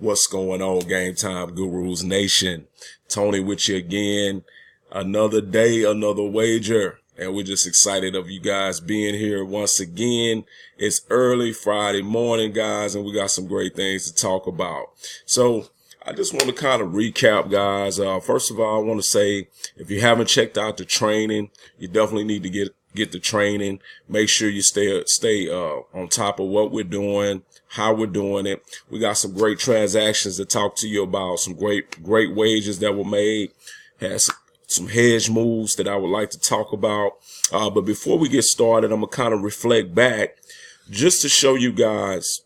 What's going on, Game Time Gurus Nation? Tony with you again. Another day, another wager. And we're just excited of you guys being here once again. It's early Friday morning, guys, and we got some great things to talk about. So I just want to kind of recap, guys. First of all, I want to say, if you haven't checked out the training, you definitely need to get the training. Make sure you stay on top of what we're doing, how we're doing it. We got some great transactions to talk to you about, some great wages that were made, has some hedge moves that I would like to talk about. But before we get started, I'm gonna kind of reflect back just to show you guys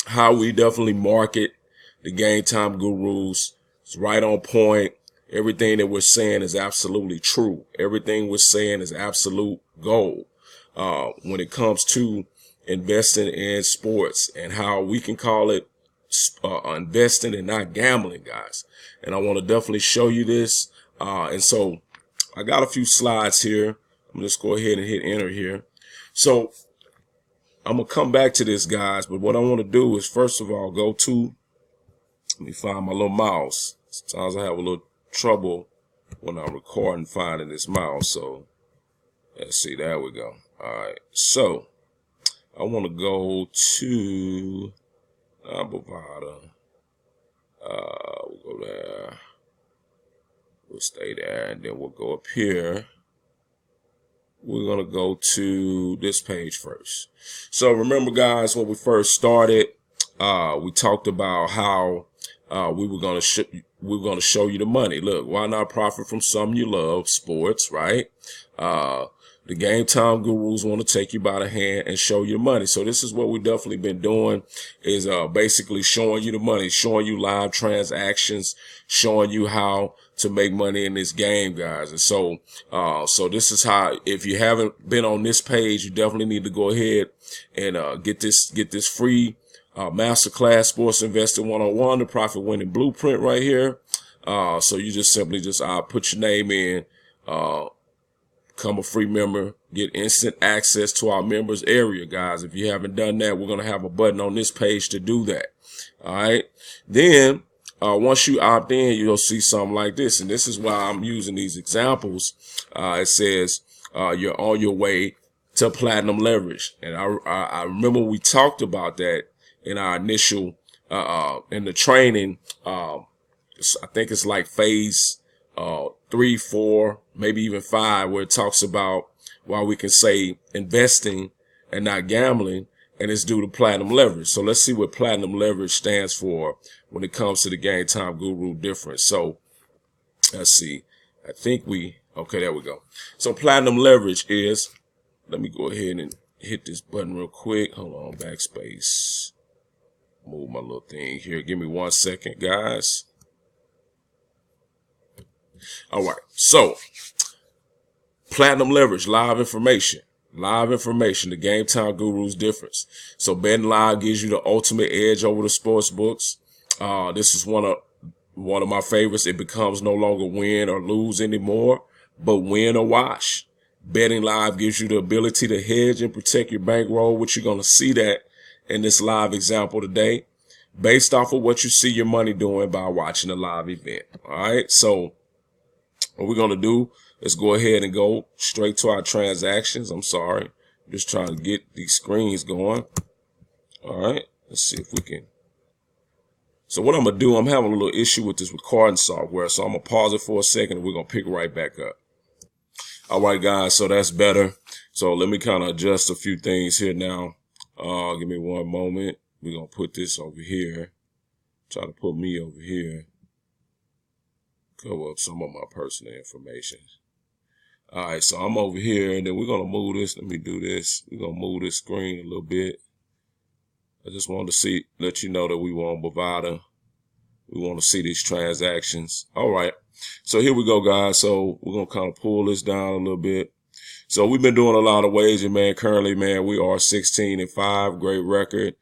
how we definitely market the Game Time Gurus. It's right on point. Everything that we're saying is absolutely true. Everything we're saying is absolute gold when it comes to investing in sports, and how we can call it investing and not gambling, guys. And I want to definitely show you this. And so I got a few slides here. I'm gonna just go ahead and hit enter here. So I'm gonna come back to this, guys, but what I want to do is, first of all, let me find my little mouse. Sometimes I have a little trouble when I'm recording finding this mouse. So let's see, there we go. All right, so I want to go to Bovada. We'll go there. We'll stay there, and then we'll go up here. We're going to go to this page first. So remember, guys, when we first started, we talked about how we were going to show you the money. Look, why not profit from something you love? Sports, right? The Game Time Gurus want to take you by the hand and show you the money. So this is what we've definitely been doing, is basically showing you the money, showing you live transactions, showing you how to make money in this game, guys. And so this is how, if you haven't been on this page, you definitely need to go ahead and get this free masterclass, Sports Investing 101, the Profit Winning Blueprint right here. So you just simply put your name in, become a free member, get instant access to our members area, guys. If you haven't done that, we're going to have a button on this page to do that. All right. Then once you opt in, you'll see something like this. And this is why I'm using these examples. It says you're on your way to platinum leverage. And I remember we talked about that in our initial in the training. I think it's like phase 3, 4, maybe even 5, where it talks about why we can say investing and not gambling, and it's due to platinum leverage. So let's see what platinum leverage stands for when it comes to the Game Time Guru difference. So let's see. Okay, there we go. So platinum leverage is, let me go ahead and hit this button real quick. Hold on, backspace. Move my little thing here. Give me 1 second, guys. All right, so platinum leverage, live information, the Game Time Gurus difference. So betting live gives you the ultimate edge over the sports books. This is one of my favorites. It becomes no longer win or lose anymore, but win or wash. Betting live gives you the ability to hedge and protect your bankroll, which you're going to see that in this live example today, based off of what you see your money doing by watching a live event. All right, so what we're going to do is go ahead and go straight to our transactions. I'm sorry. I'm just trying to get these screens going. All right. Let's see if we can. So what I'm going to do, I'm having a little issue with this recording software. So I'm going to pause it for a second and we're going to pick it right back up. All right, guys. So that's better. So let me kind of adjust a few things here now. Give me one moment. We're going to put this over here. Try to put me over here. Cover up some of my personal information. All right, so I'm over here, and then we're going to move this. Let me do this. We're going to move this screen a little bit. I just wanted to let you know that we were on Bovada. We want to see these transactions. All right, so here we go, guys. So we're going to kind of pull this down a little bit. So we've been doing a lot of wagering, man. Currently, man, we are 16-5, great record.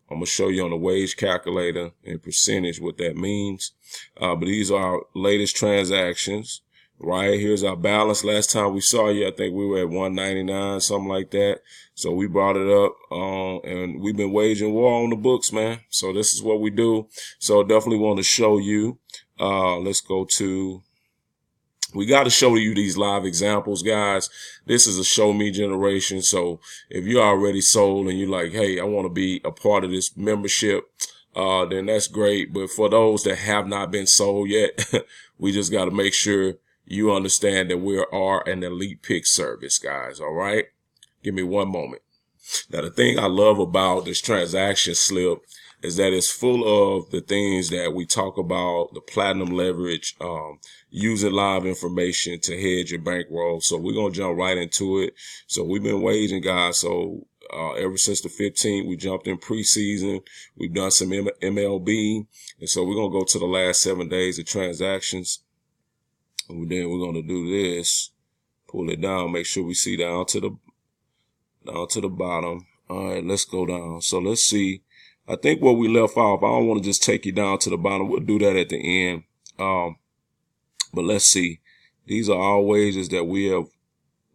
I'm going to show you on the wage calculator and percentage what that means. But these are our latest transactions. right? Here's our balance. Last time we saw you, I think we were at 199, something like that. So we brought it up, and we've been waging war on the books, man. So this is what we do. So definitely want to show you. Let's go to, we got to show you these live examples, guys. This is a show me generation. So if you're already sold and you're like, hey, I want to be a part of this membership, then that's great. But for those that have not been sold yet, we just got to make sure you understand that we are an elite pick service, guys. All right. Give me one moment. Now, the thing I love about this transaction slip is that it's full of the things that we talk about, the platinum leverage, using live information to hedge your bankroll. So we're going to jump right into it. So we've been waging, guys. So ever since the 15th, we jumped in preseason. We've done some MLB. And so we're going to go to the last 7 days of transactions. And then we're going to do this, pull it down, make sure we see down to the bottom. All right, let's go down. So let's see. I think where we left off, I don't want to just take you down to the bottom. We'll do that at the end. But let's see. These are all wages that we have,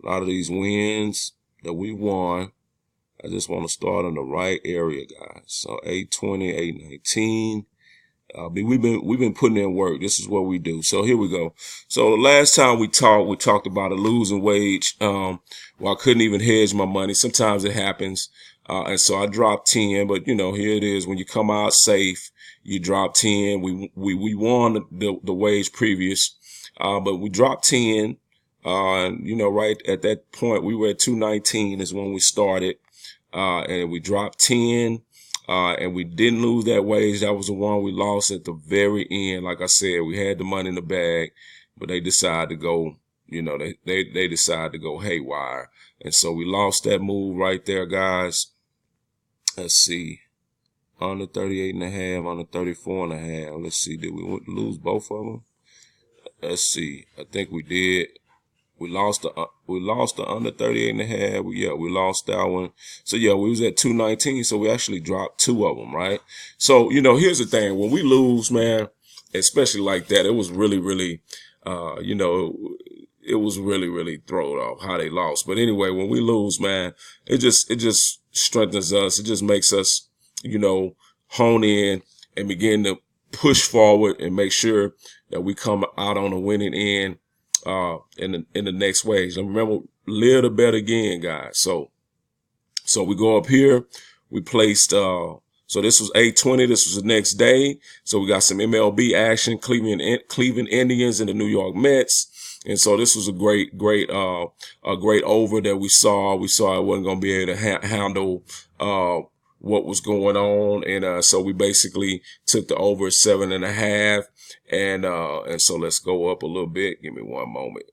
a lot of these wins that we won. I just want to start in the right area, guys. So 820, 819. We've been putting in work. This is what we do. So here we go. So the last time we talked about a losing wage. Well, I couldn't even hedge my money. Sometimes it happens. And so I dropped 10, but you know, here it is. When you come out safe, you drop 10. We won the wage previous, but we dropped 10. And you know, right at that point, we were at 219 is when we started. And we dropped 10. And we didn't lose that wage. That was the one we lost at the very end. Like I said, we had the money in the bag, but they decided to go, you know, they decided to go haywire. And so we lost that move right there, guys. Let's see. Under 38 and a half, under 34 and a half. Let's see. Did we lose both of them? Let's see. I think we did. We lost the under 38 and a half. We lost that one. So yeah, we was at 219. So we actually dropped 2 of them, right? So, you know, here's the thing. When we lose, man, especially like that, it was really, really, you know, it was really, really thrown off how they lost. But anyway, when we lose, man, it just strengthens us. It just makes us, you know, hone in and begin to push forward and make sure that we come out on the winning end in the next wage. And remember, live to bet again, guys. So we go up here. We placed so this was 820. This was the next day. So we got some MLB action, Cleveland Indians and the New York Mets. And so this was a great over that we saw. We saw it wasn't going to be able to handle what was going on. And so we basically took the over 7.5. And so let's go up a little bit. Give me one moment.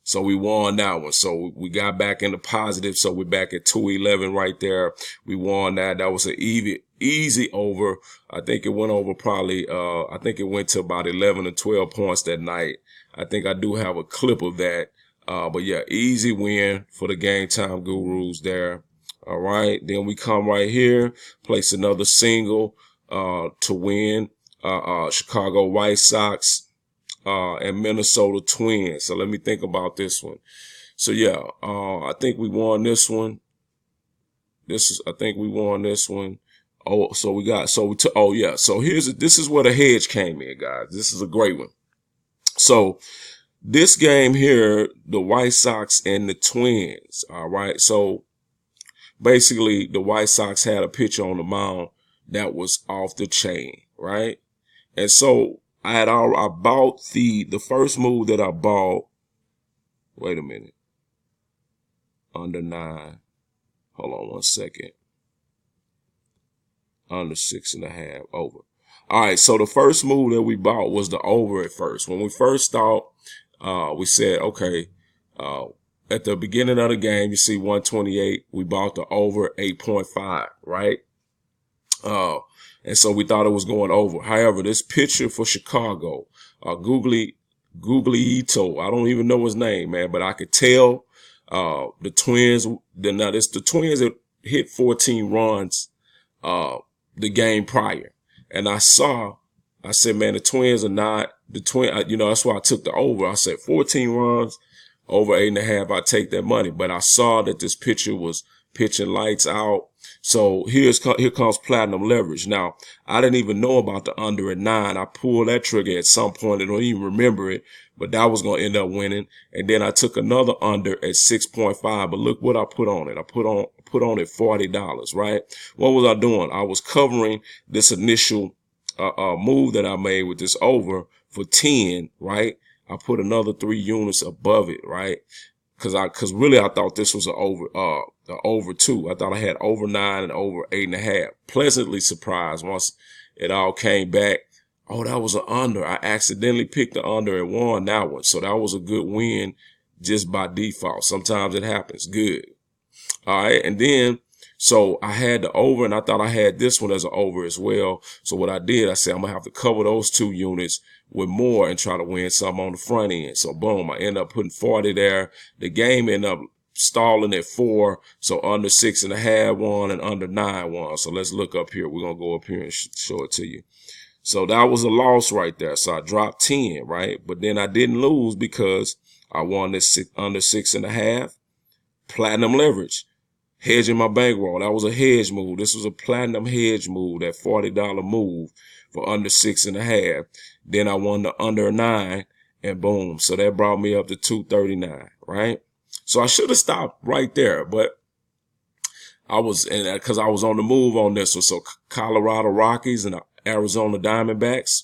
So we won that one. So we got back in the positive. So we're back at 211 right there. We won that. That was an easy over. I think it went over probably, I think it went to about 11 or 12 points that night. I think I do have a clip of that. But yeah, easy win for the Game Time Gurus there. All right. Then we come right here, place another single, to win, Chicago White Sox, and Minnesota Twins. So let me think about this one. So yeah, I think we won this one. I think we won this one. Oh, so this is where the hedge came in, guys. This is a great one. So this game here, the White Sox and the Twins. All right. So basically the White Sox had a pitcher on the mound that was off the chain. Right. And so I bought the first move that I bought. Wait a minute. Under 9. Hold on one second. Under 6.5 over. All right. So the first move that we bought was the over at first. When we first thought, we said, okay, at the beginning of the game, you see 128. We bought the over 8.5, right? And so we thought it was going over. However, this pitcher for Chicago, Guglielito, I don't even know his name, man, but I could tell, the Twins, the Twins that hit 14 runs, the game prior. And I I said, man, the Twins are not the that's why I took the over. I said 14 runs over 8.5. I take that money, but I saw that this pitcher was pitching lights out. So here comes platinum leverage. Now, I didn't even know about the under at 9. I pulled that trigger at some point. I don't even remember it, but that was going to end up winning. And then I took another under at 6.5. But look what I put on it. I put on it $40, right? What was I doing? I was covering this initial move that I made with this over for 10, right? I put another 3 units above it, right? Cause really I thought this was the over 2. I thought I had over 9 and over 8.5. Pleasantly surprised once it all came back. Oh, that was an under. I accidentally picked the under and won that one. So that was a good win just by default. Sometimes it happens. Good. All right. And then, so I had the over and I thought I had this one as an over as well. So what I did, I said, I'm going to have to cover those 2 units with more and try to win some on the front end. So boom, I end up putting 40 there. The game ended up stalling at 4. So under 6.5 won and under 9 won. So let's look up here. We're going to go up here and show it to you. So that was a loss right there. So I dropped 10, right? But then I didn't lose because I won this under 6.5. Platinum leverage. Hedging my bankroll. That was a hedge move. This was a platinum hedge move, that $40 move for under 6.5. Then I won the under 9 and boom. So that brought me up to 239, right? So I should have stopped right there, but because I was on the move on this one. So Colorado Rockies and the Arizona Diamondbacks,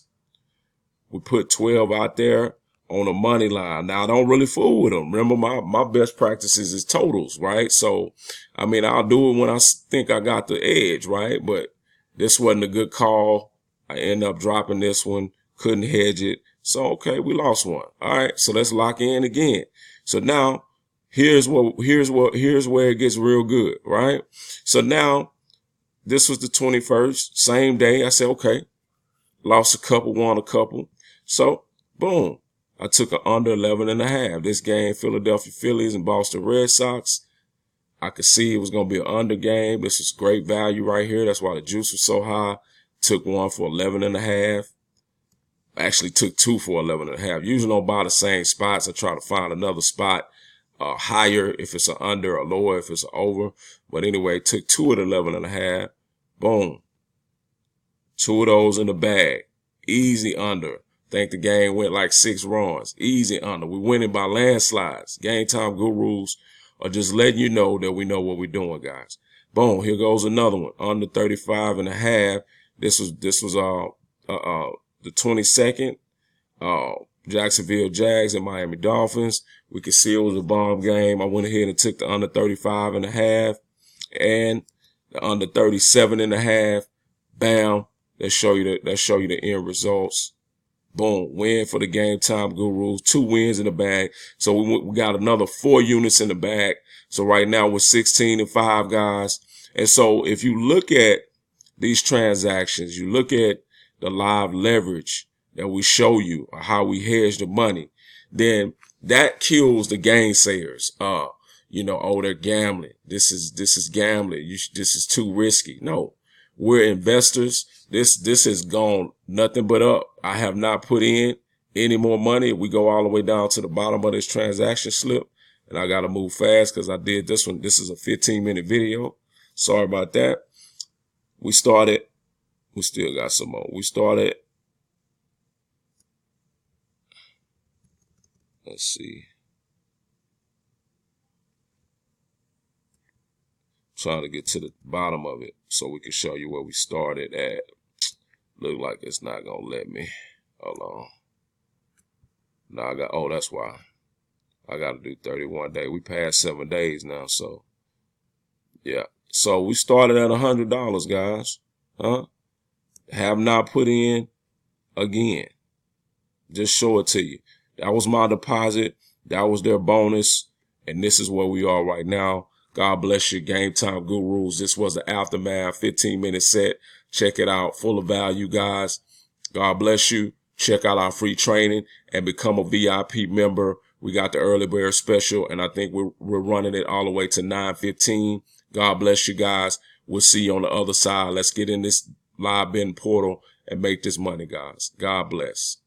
we put 12 out there on the money line. Now I don't really fool with them. Remember, my best practices is totals, right? So, I mean, I'll do it when I think I got the edge, right? But this wasn't a good call. I end up dropping this one, couldn't hedge it. So, okay, we lost one. All right. So let's lock in again. So now here's where it gets real good, right? So now this was the 21st, same day. I said, okay, lost a couple, won a couple. So boom. I took an under 11.5. This game, Philadelphia Phillies and Boston Red Sox. I could see it was going to be an under game. This is great value right here. That's why the juice was so high. Took one for 11.5. Actually took 2 for 11.5. Usually don't buy the same spots. I try to find another spot higher if it's an under or lower if it's an over. But anyway, took 2 at 11.5. Boom. 2 of those in the bag. Easy under. Think the game went like 6 runs. Easy under. We're winning by landslides. Game Time Gurus are just letting you know that we know what we're doing, guys. Boom. Here goes another one. Under 35.5. This was the 22nd. Jacksonville Jags and Miami Dolphins. We could see it was a bomb game. I went ahead and took the under 35.5 and the under 37.5. Bam. Let's show you the end results. Boom, win for the Game Time Gurus. 2 wins in the bag. So we got another 4 units in the bag. So right now we're 16-5, guys. And so if you look at these transactions, you look at the live leverage that we show you, or how we hedge the money, then that kills the gainsayers. Oh, they're gambling. This is gambling. This is too risky. No, we're investors. This has gone nothing but up. I have not put in any more money. We go all the way down to the bottom of this transaction slip, and I got to move fast because I did this one. This is a 15-minute video. Sorry about that. We still got some more. Let's see. Trying to get to the bottom of it so we can show you where we started at. Look like it's not going to let me. Hold on. No, that's why. I got to do 31 days. We passed 7 days now, so. Yeah. So we started at $100, guys. Huh? Have not put in again. Just show it to you. That was my deposit. That was their bonus. And this is where we are right now. God bless you, Game Time Gurus. This was the Aftermath 15-minute set. Check it out. Full of value, guys. God bless you. Check out our free training and become a VIP member. We got the early bird special, and I think we're running it all the way to 9:15. God bless you, guys. We'll see you on the other side. Let's get in this live bin portal and make this money, guys. God bless.